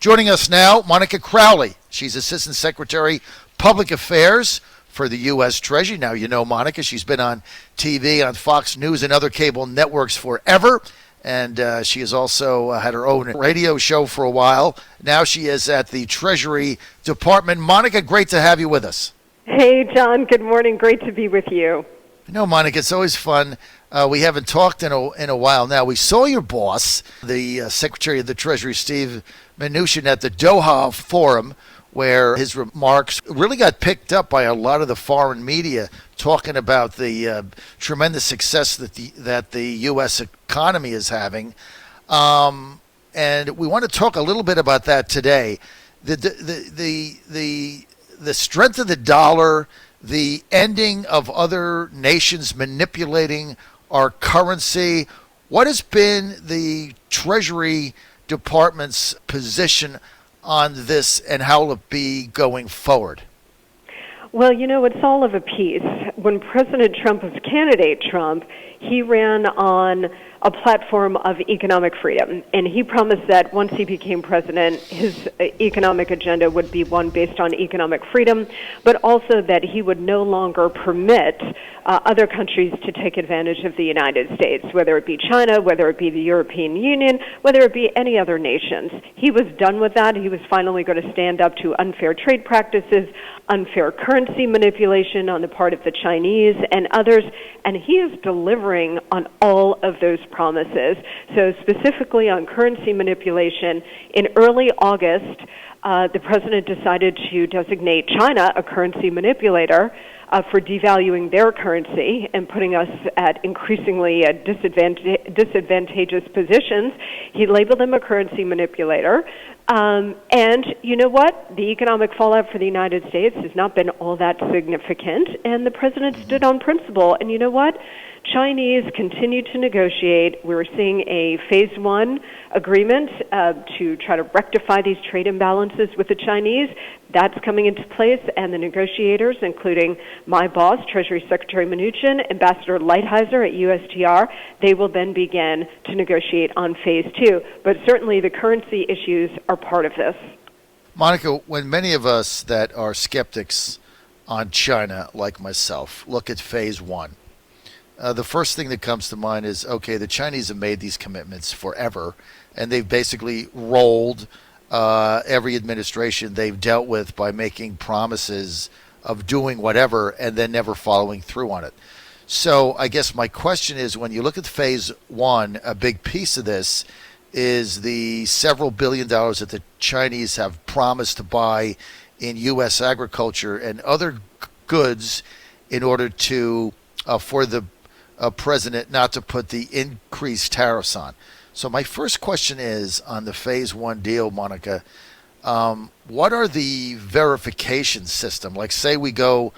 Joining us now, Monica Crowley. She's Assistant Secretary, Public Affairs for the U.S. Treasury. Now, you know Monica. She's been on TV, on Fox News, and other cable networks forever. And she has also had her own radio show for a while. Now she is at the Treasury Department. Monica, great to have you with us. Hey, John. Good morning. Great to be with you. You know, Monica, it's always fun. We haven't talked in a while now. We saw your boss, the Secretary of the Treasury, Steve Mnuchin, at the Doha Forum, where his remarks really got picked up by a lot of the foreign media, talking about the tremendous success that the U.S. economy is having. And we want to talk a little bit about that today. The strength of the dollar, the ending of other nations manipulating our currency. What has been the Treasury Department's position on this, and how will it be going forward? Well, you know, it's all of a piece. When President Trump was candidate Trump, he ran on a platform of economic freedom, and he promised that once he became president, his economic agenda would be one based on economic freedom, but also that he would no longer permit other countries to take advantage of the United States, whether it be China, whether it be the European Union, whether it be any other nations. He was done with that. He was finally going to stand up to unfair trade practices, unfair currency manipulation on the part of the Chinese and others, and he is delivering on all of those promises. So specifically on currency manipulation, in early August, the president decided to designate China a currency manipulator for devaluing their currency and putting us at increasingly disadvantageous positions. He labeled them a currency manipulator. And you know what? The economic fallout for the United States has not been all that significant, and the president stood on principle. And you know what? Chinese continue to negotiate. We're seeing a phase one agreement to try to rectify these trade imbalances with the Chinese. That's coming into place, and the negotiators, including my boss, Treasury Secretary Mnuchin, Ambassador Lighthizer at USTR, they will then begin to negotiate on phase two. But certainly the currency issues are part of this. Monica, when many of us that are skeptics on China, like myself, look at phase one, the first thing that comes to mind is, okay, the Chinese have made these commitments forever, and they've basically rolled every administration they've dealt with by making promises of doing whatever and then never following through on it. So I guess my question is, when you look at phase one, a big piece of this is the several $billion that the Chinese have promised to buy in U.S. agriculture and other goods in order to for the president not to put the increased tariffs on. So my first question is on the phase one deal, Monica, what are the verification system? Like, say we go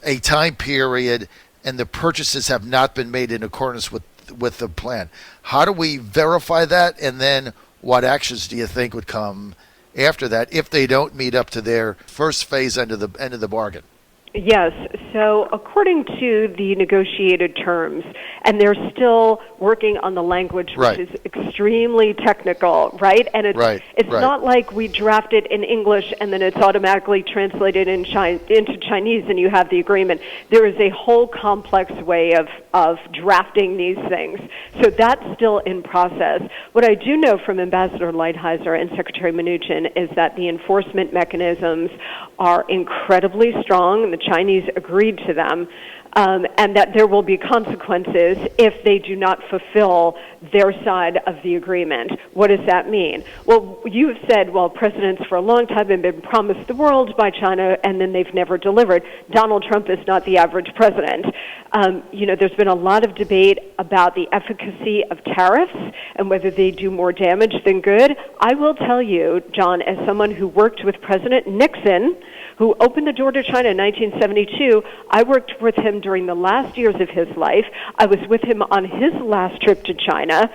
a time period and the purchases have not been made in accordance with the plan. How do we verify that? And then what actions do you think would come after that if they don't meet up to their first phase end of the bargain? Yes. So according to the negotiated terms, and they're still working on the language, which is extremely technical, right? And it's not like we draft it in English and then it's automatically translated into Chinese and you have the agreement. There is a whole complex way of drafting these things. So that's still in process. What I do know from Ambassador Lighthizer and Secretary Mnuchin is that the enforcement mechanisms are incredibly strong. The Chinese agreed to them, and that there will be consequences if they do not fulfill their side of the agreement. What does that mean? Well, you've said, well, presidents for a long time have been promised the world by China, and then they've never delivered. Donald Trump is not the average president. There's been a lot of debate about the efficacy of tariffs and whether they do more damage than good. I will tell you, John, as someone who worked with President Nixon, who opened the door to China in 1972. I worked with him during the last years of his life. I was with him on his last trip to China.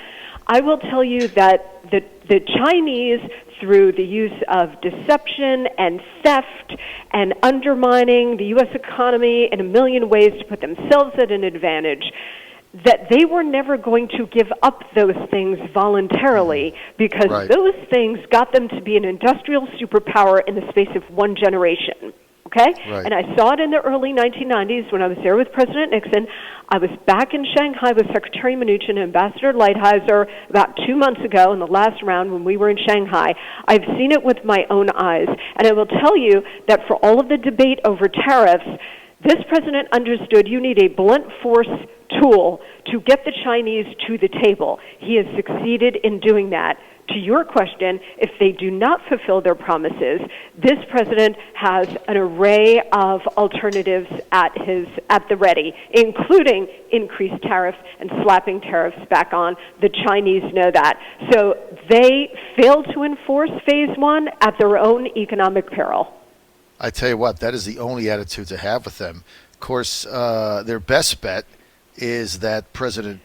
I will tell you that the Chinese, through the use of deception and theft and undermining the U.S. economy in a million ways to put themselves at an advantage, that they were never going to give up those things voluntarily, because Right. those things got them to be an industrial superpower in the space of one generation. Okay? Right. And I saw it in the early 1990s when I was there with President Nixon. I was back in Shanghai with Secretary Mnuchin and Ambassador Lighthizer about 2 months ago in the last round when we were in Shanghai. I've seen it with my own eyes. And I will tell you that for all of the debate over tariffs, this president understood you need a blunt force tool to get the Chinese to the table. He has succeeded in doing that. To your question, if they do not fulfill their promises, this president has an array of alternatives at the ready, including increased tariffs and slapping tariffs back on. The Chinese know that. So they failed to enforce phase one at their own economic peril. I tell you what, that is the only attitude to have with them. Of course, their best bet is that President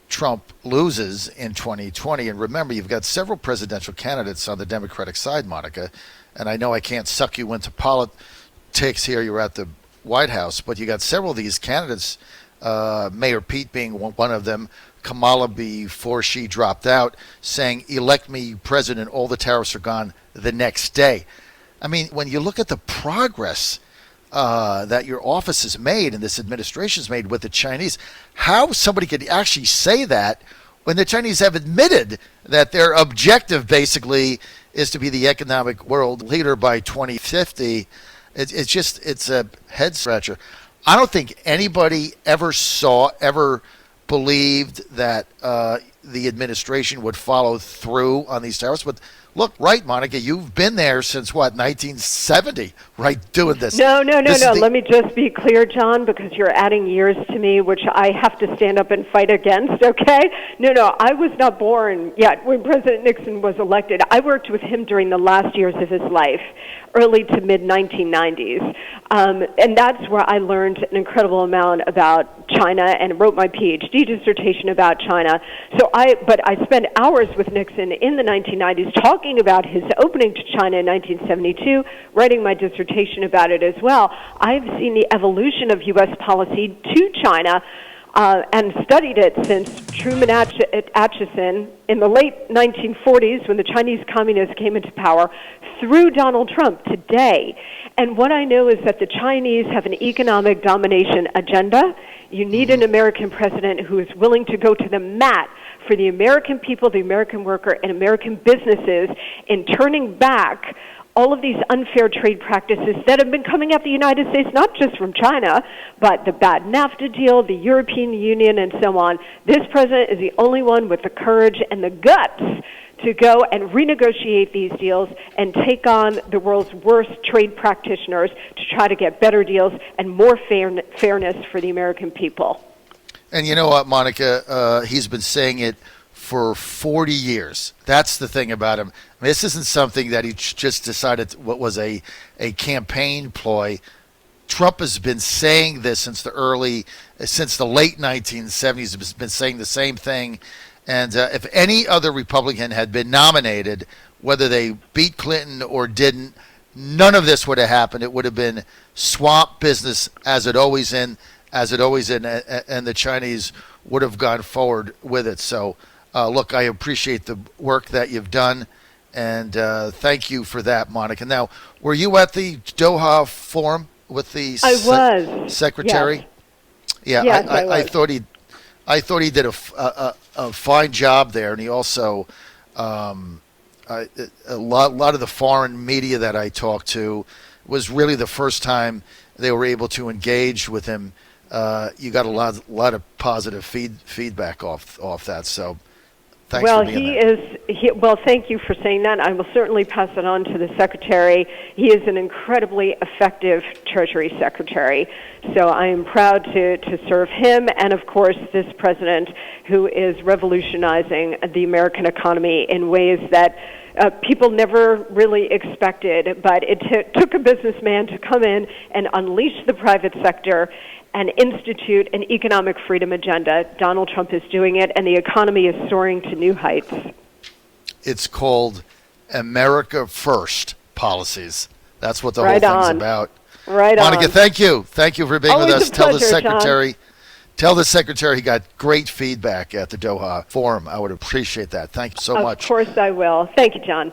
Trump loses in 2020. And remember, you've got several presidential candidates on the Democratic side, Monica. And I know I can't suck you into politics here. You're at the White House. But you got several of these candidates, Mayor Pete being one of them, Kamala before she dropped out, saying, elect me president, all the tariffs are gone the next day. I mean, when you look at the progress that your office has made and this administration's made with the Chinese, how somebody could actually say that when the Chinese have admitted that their objective basically is to be the economic world leader by 2050. It's a head scratcher. I don't think anybody ever believed that the administration would follow through on these tariffs. But look, right, Monica, you've been there since, 1970, right, doing this. No. Let me just be clear, John, because you're adding years to me, which I have to stand up and fight against, okay? No, I was not born yet when President Nixon was elected. I worked with him during the last years of his life, early to mid-1990s. And that's where I learned an incredible amount about China and wrote my PhD dissertation about China. But I spent hours with Nixon in the 1990s talking about his opening to China in 1972, writing my dissertation about it as well. I've seen the evolution of U.S. policy to China and studied it since Truman Atchison in the late 1940s when the Chinese communists came into power through Donald Trump today. And what I know is that the Chinese have an economic domination agenda. You need an American president who is willing to go to the mat for the American people, the American worker, and American businesses in turning back all of these unfair trade practices that have been coming at the United States, not just from China, but the bad NAFTA deal, the European Union, and so on. This president is the only one with the courage and the guts to go and renegotiate these deals and take on the world's worst trade practitioners to try to get better deals and more fairness for the American people. And you know what, Monica? He's been saying it for 40 years. That's the thing about him. I mean, this isn't something that he just decided what was a campaign ploy. Trump has been saying this since the late 1970s. He's been saying the same thing. And if any other Republican had been nominated, whether they beat Clinton or didn't, none of this would have happened. It would have been swamp business as it always in, and the Chinese would have gone forward with it. So, look, I appreciate the work that you've done, and thank you for that, Monica. Now, were you at the Doha Forum with the Secretary? Yes. Yeah, yes, I thought he did a fine job there, and he also a lot of the foreign media that I talked to was really the first time they were able to engage with him. You got a lot of positive feedback off that. So thanks for being there. Well, thank you for saying that. I will certainly pass it on to the Secretary. He is an incredibly effective Treasury Secretary. So I am proud to serve him and, of course, this president who is revolutionizing the American economy in ways that people never really expected. But it took a businessman to come in and unleash the private sector and institute an economic freedom agenda. Donald Trump is doing it, and the economy is soaring to new heights. It's called America First policies. That's what the whole thing's about. Right Monica, on. thank you. Thank you for being Always with us. a pleasure, Tell the Secretary, Tell the secretary he got great feedback at the Doha Forum. I would appreciate that. Thank you so much. Of course I will. Thank you, John.